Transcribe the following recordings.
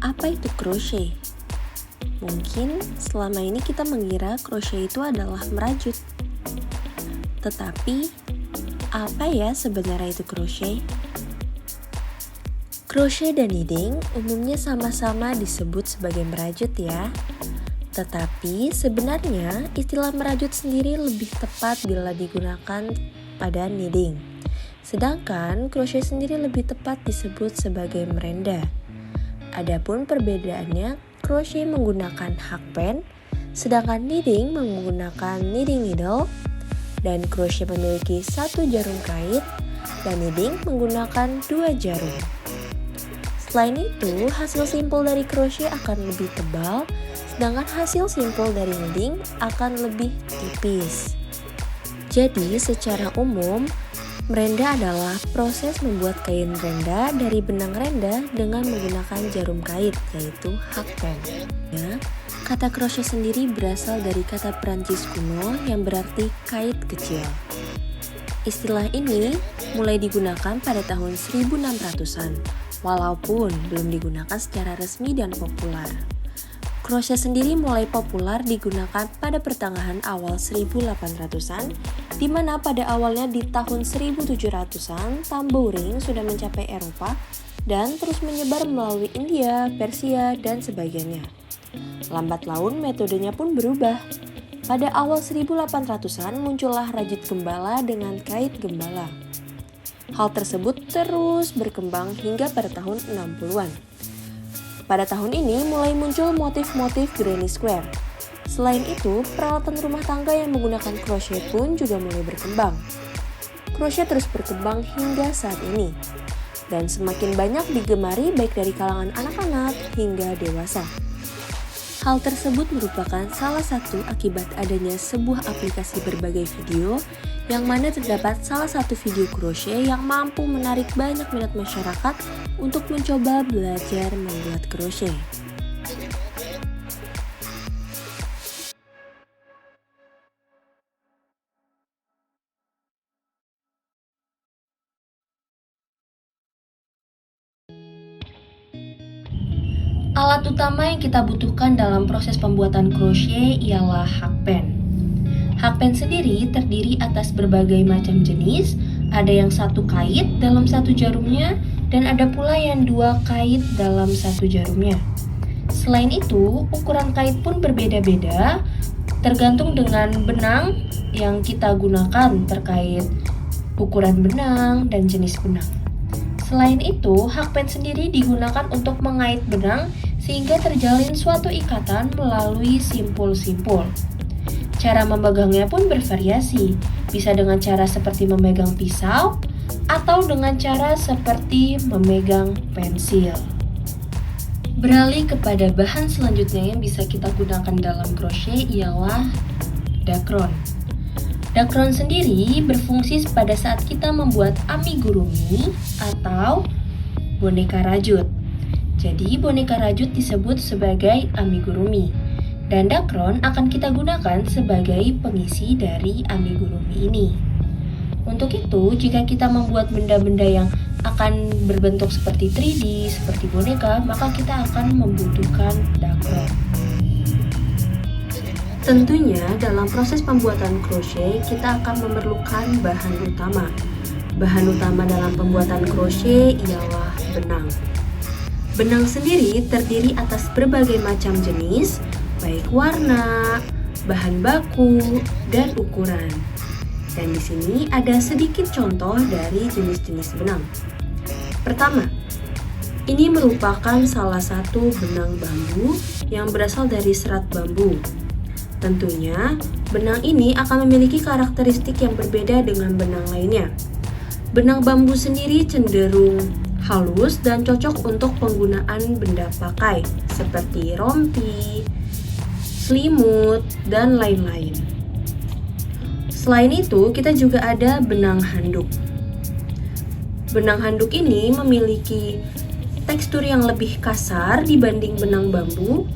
Apa itu crochet? Mungkin selama ini kita mengira crochet itu adalah merajut. Tetapi, apa ya sebenarnya itu crochet? Crochet dan knitting umumnya sama-sama disebut sebagai merajut ya. Tetapi sebenarnya istilah merajut sendiri lebih tepat bila digunakan pada knitting. Sedangkan crochet sendiri lebih tepat disebut sebagai merenda. Adapun perbedaannya, crochet menggunakan hakpen, sedangkan knitting menggunakan knitting needle, dan crochet memiliki 1 jarum kait, dan knitting menggunakan 2 jarum. Selain itu, hasil simpul dari crochet akan lebih tebal, sedangkan hasil simpul dari knitting akan lebih tipis. Jadi, secara umum, merenda adalah proses membuat kain renda dari benang renda dengan menggunakan jarum kait, yaitu hakpen. Ya, kata crochet sendiri berasal dari kata Prancis kuno yang berarti kait kecil. Istilah ini mulai digunakan pada tahun 1600-an, walaupun belum digunakan secara resmi dan populer. Crochet sendiri mulai populer digunakan pada pertengahan awal 1800-an, di mana pada awalnya di tahun 1700-an tambouring sudah mencapai Eropa dan terus menyebar melalui India, Persia, dan sebagainya. Lambat laun metodenya pun berubah. Pada awal 1800-an muncullah rajut gembala dengan kait gembala. Hal tersebut terus berkembang hingga pada tahun 60-an. Pada tahun ini mulai muncul motif-motif granny square. Selain itu, peralatan rumah tangga yang menggunakan crochet pun juga mulai berkembang. Crochet terus berkembang hingga saat ini, dan semakin banyak digemari baik dari kalangan anak-anak hingga dewasa. Hal tersebut merupakan salah satu akibat adanya sebuah aplikasi berbagai video yang mana terdapat salah satu video crochet yang mampu menarik banyak minat masyarakat untuk mencoba belajar membuat crochet. Alat utama yang kita butuhkan dalam proses pembuatan crochet ialah hakpen. Hakpen sendiri terdiri atas berbagai macam jenis, ada yang 1 kait dalam 1 jarumnya, dan ada pula yang 2 kait dalam 1 jarumnya. Selain itu, ukuran kait pun berbeda-beda, tergantung dengan benang yang kita gunakan terkait ukuran benang dan jenis benang. Selain itu, hakpen sendiri digunakan untuk mengait benang sehingga terjalin suatu ikatan melalui simpul-simpul. Cara memegangnya pun bervariasi, bisa dengan cara seperti memegang pisau atau dengan cara seperti memegang pensil. Beralih kepada bahan selanjutnya yang bisa kita gunakan dalam crochet ialah dakron. Dakron sendiri berfungsi pada saat kita membuat amigurumi atau boneka rajut. Jadi boneka rajut disebut sebagai amigurumi. Dan dakron akan kita gunakan sebagai pengisi dari amigurumi ini. Untuk itu, jika kita membuat benda-benda yang akan berbentuk seperti 3D, seperti boneka, maka kita akan membutuhkan dakron. Tentunya dalam proses pembuatan crochet, kita akan memerlukan bahan utama. Bahan utama dalam pembuatan crochet ialah benang. Benang sendiri terdiri atas berbagai macam jenis, baik warna, bahan baku, dan ukuran. Dan di sini ada sedikit contoh dari jenis-jenis benang. Pertama, ini merupakan salah satu benang bambu yang berasal dari serat bambu. Tentunya, benang ini akan memiliki karakteristik yang berbeda dengan benang lainnya. Benang bambu sendiri cenderung halus dan cocok untuk penggunaan benda pakai, seperti rompi, selimut, dan lain-lain. Selain itu, kita juga ada benang handuk. Benang handuk ini memiliki tekstur yang lebih kasar dibanding benang bambu,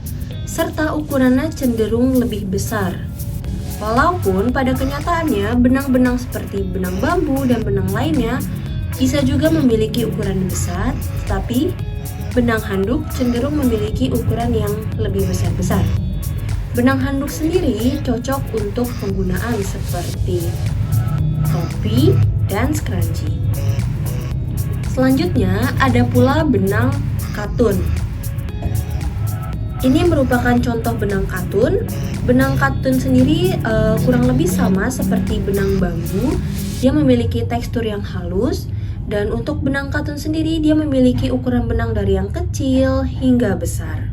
serta ukurannya cenderung lebih besar. Walaupun pada kenyataannya benang-benang seperti benang bambu dan benang lainnya bisa juga memiliki ukuran besar, tetapi Benang handuk cenderung memiliki ukuran yang lebih besar-besar. Benang handuk sendiri cocok untuk penggunaan seperti topi dan scrunchie. Selanjutnya ada pula benang katun. Ini merupakan contoh benang katun. Benang katun sendiri kurang lebih sama seperti benang bambu. Dia memiliki tekstur yang halus. Dan untuk benang katun sendiri, dia memiliki ukuran benang dari yang kecil hingga besar.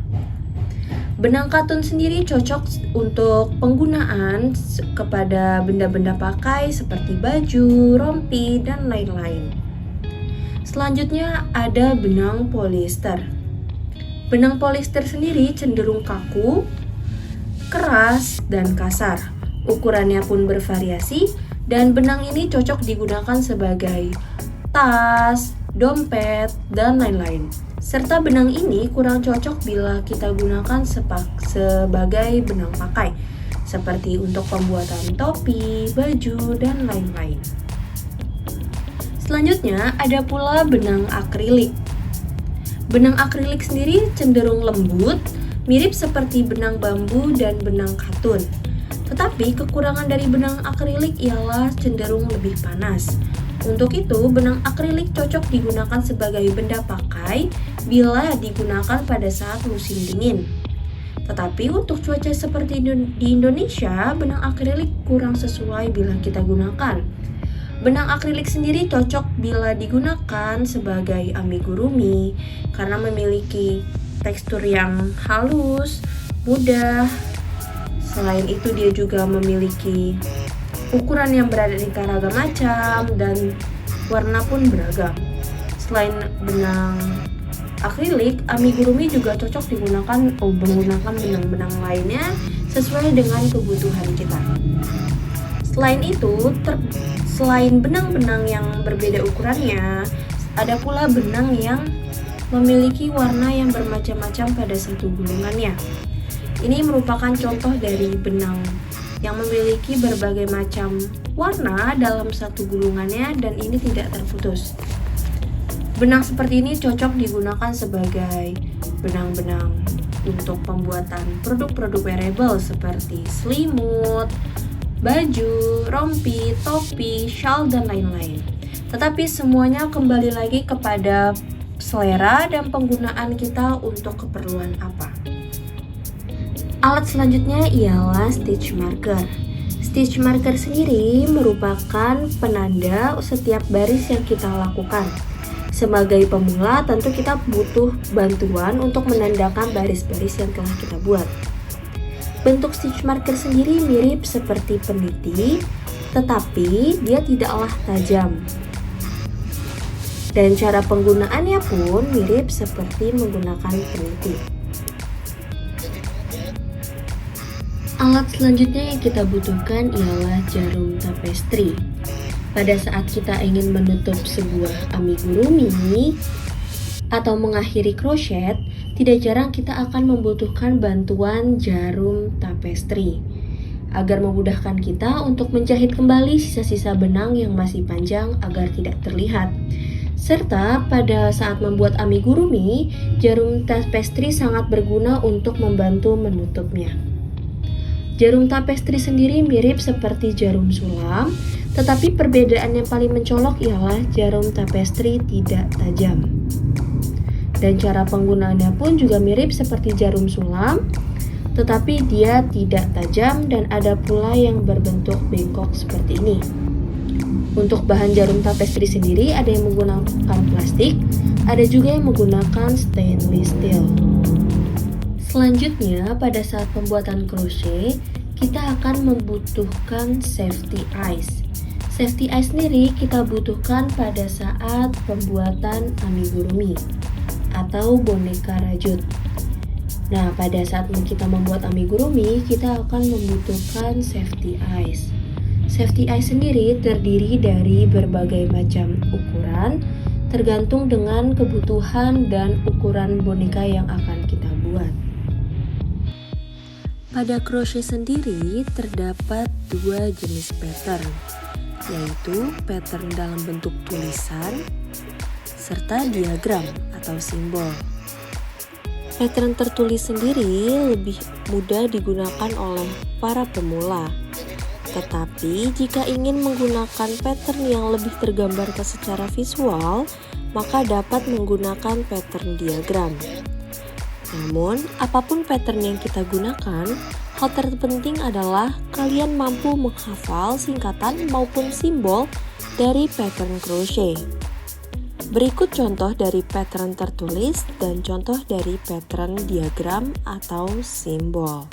Benang katun sendiri cocok untuk penggunaan kepada benda-benda pakai seperti baju, rompi, dan lain-lain. Selanjutnya ada benang polyester. Benang polyester sendiri cenderung kaku, keras, dan kasar. Ukurannya pun bervariasi, dan benang ini cocok digunakan sebagai tas, dompet, dan lain-lain. Serta benang ini kurang cocok bila kita gunakan sebagai benang pakai, seperti untuk pembuatan topi, baju, dan lain-lain. Selanjutnya ada pula benang akrilik. Benang akrilik sendiri cenderung lembut, mirip seperti benang bambu dan benang katun. Tetapi kekurangan dari benang akrilik ialah cenderung lebih panas. Untuk itu, benang akrilik cocok digunakan sebagai benda pakai bila digunakan pada saat musim dingin. Tetapi untuk cuaca seperti di Indonesia, benang akrilik kurang sesuai bila kita gunakan. Benang akrilik sendiri cocok bila digunakan sebagai amigurumi karena memiliki tekstur yang halus, mudah. Selain itu, dia juga memiliki ukuran yang beraneka ragam macam dan warna pun beragam. Selain benang akrilik, amigurumi juga cocok menggunakan benang-benang lainnya sesuai dengan kebutuhan kita. Selain itu, selain benang-benang yang berbeda ukurannya, ada pula benang yang memiliki warna yang bermacam-macam pada satu gulungannya. Ini merupakan contoh dari benang yang memiliki berbagai macam warna dalam satu gulungannya dan ini tidak terputus. Benang seperti ini cocok digunakan sebagai benang-benang untuk pembuatan produk-produk wearable seperti selimut, baju, rompi, topi, shawl, dan lain-lain. Tetapi semuanya kembali lagi kepada selera dan penggunaan kita untuk keperluan apa. Alat selanjutnya ialah stitch marker. Stitch marker sendiri merupakan penanda setiap baris yang kita lakukan. Sebagai pemula, tentu kita butuh bantuan untuk menandakan baris-baris yang telah kita buat. Bentuk stitch marker sendiri mirip seperti peniti, tetapi dia tidaklah tajam. Dan cara penggunaannya pun mirip seperti menggunakan peniti. Alat selanjutnya yang kita butuhkan ialah jarum tapestri. Pada saat kita ingin menutup sebuah amigurumi atau mengakhiri crochet, tidak jarang kita akan membutuhkan bantuan jarum tapestri agar memudahkan kita untuk menjahit kembali sisa-sisa benang yang masih panjang agar tidak terlihat. Serta pada saat membuat amigurumi, jarum tapestri sangat berguna untuk membantu menutupnya. Jarum tapestri sendiri mirip seperti jarum sulam, tetapi perbedaan yang paling mencolok ialah jarum tapestri tidak tajam. Dan cara penggunaannya pun juga mirip seperti jarum sulam, tetapi dia tidak tajam dan ada pula yang berbentuk bengkok seperti ini. Untuk bahan jarum tapestri sendiri ada yang menggunakan plastik, ada juga yang menggunakan stainless steel. Selanjutnya, pada saat pembuatan crochet, kita akan membutuhkan safety eyes. Safety eyes sendiri kita butuhkan pada saat pembuatan amigurumi atau boneka rajut. Nah, pada saat kita membuat amigurumi, kita akan membutuhkan safety eyes. Safety eyes sendiri terdiri dari berbagai macam ukuran, tergantung dengan kebutuhan dan ukuran boneka yang akan kita buat. Pada crochet sendiri terdapat dua jenis pattern, yaitu pattern dalam bentuk tulisan serta diagram atau simbol. Pattern tertulis sendiri lebih mudah digunakan oleh para pemula. Tetapi jika ingin menggunakan pattern yang lebih tergambarkan secara visual, maka dapat menggunakan pattern diagram. Namun, apapun pattern yang kita gunakan, hal terpenting adalah kalian mampu menghafal singkatan maupun simbol dari pattern crochet. Berikut contoh dari pattern tertulis dan contoh dari pattern diagram atau simbol.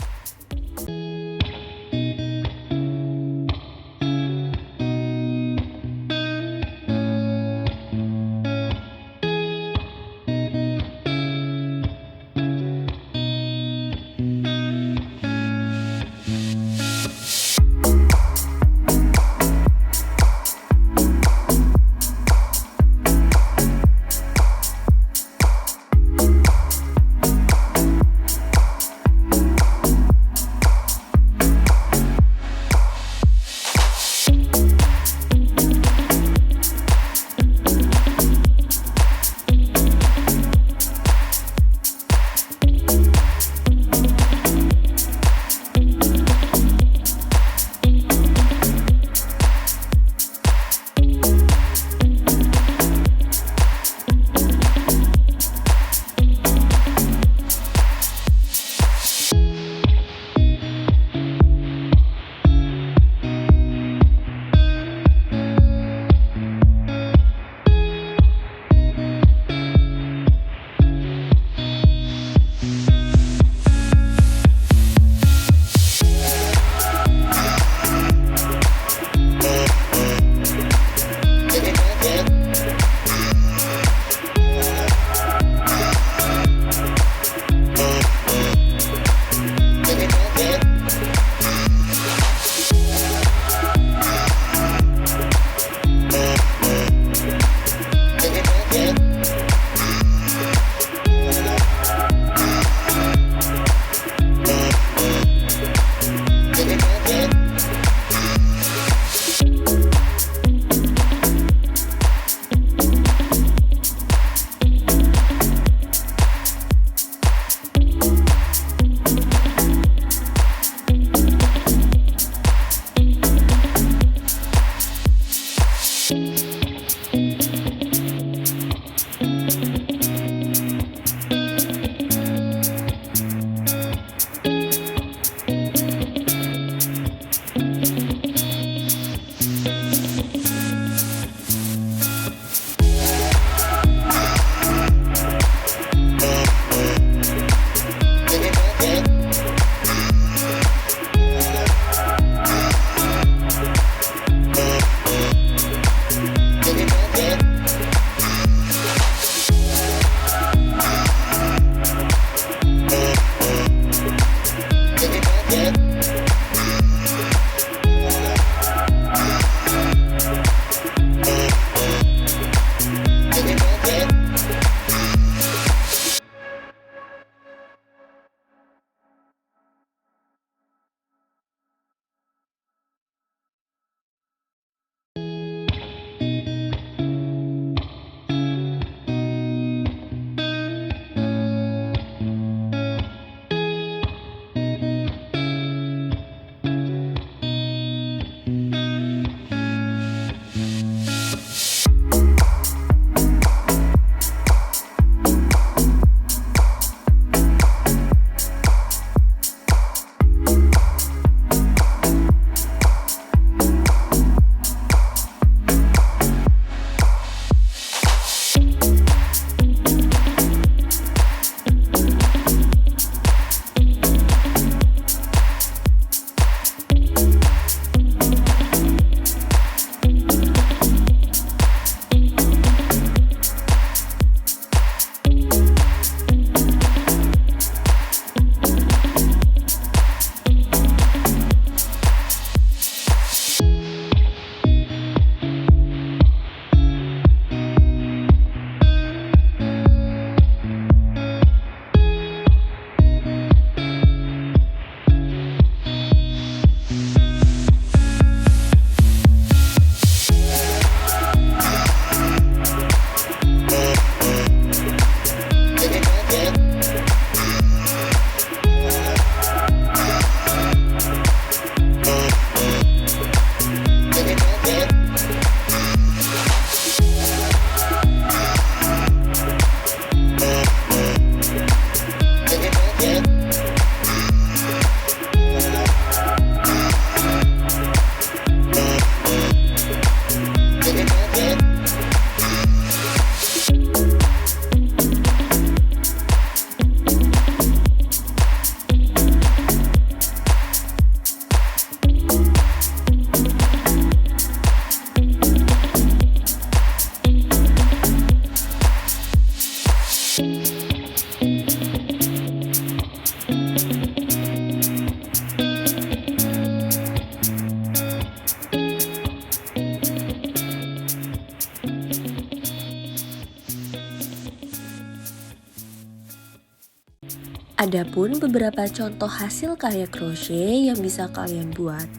Adapun beberapa contoh hasil karya crochet yang bisa kalian buat.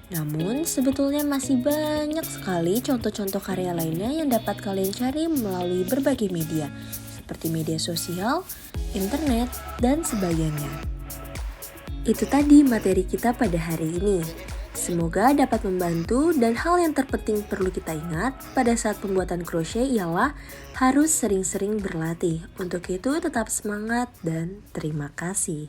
Namun, sebetulnya masih banyak sekali contoh-contoh karya lainnya yang dapat kalian cari melalui berbagai media, seperti media sosial, internet, dan sebagainya. Itu tadi materi kita pada hari ini. Semoga dapat membantu, dan hal yang terpenting perlu kita ingat pada saat pembuatan crochet ialah harus sering-sering berlatih. Untuk itu tetap semangat dan terima kasih.